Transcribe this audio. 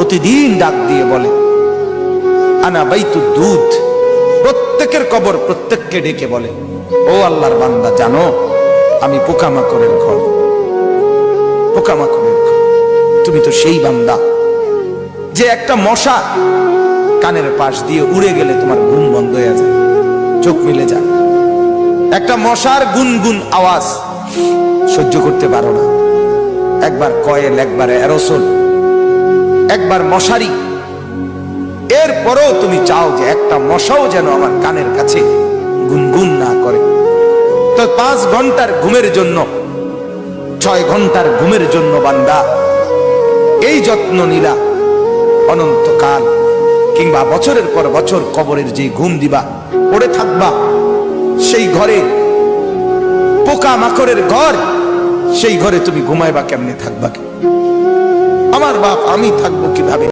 প্রতিদিন ডাক দিয়ে বলে আনা বাইতুদ দুধ। প্রত্যেকের কবর প্রত্যেককে ডেকে বলে, ও আল্লাহর বান্দা, জানো আমি পোকামাকড়ের ঘর, পোকামাকড়ের ঘর। তুমি তো সেই বান্দা যে একটা মশা কানের পাশ দিয়ে উড়ে গেলে তোমার ঘুম বন্ধ হয়ে যায়, চোখ মিলে যায়। একটা মশার গুনগুন আওয়াজ সহ্য করতে পারো না। একবার কয়েল, একবার অ্যারোসল, একবার মশারি, এরপরেও তুমি চাও যে একটা মশাও যেন আমার কানের কাছে গুনগুন না করে। তো 5 ঘন্টার ঘুমের জন্য, 6 ঘন্টার ঘুমের জন্য বান্দা এই যত্ন নিলা, অনন্তকাল কিংবা বছরের পর বছর কবরের যে ঘুম দিবা, পড়ে থাকবা সেই ঘরে, পোকা মাকড়ের ঘর, সেই ঘরে তুমি ঘুমাইবা কেমনে, থাকবা? আমার বাপ, আমি থাকবো কিভাবে?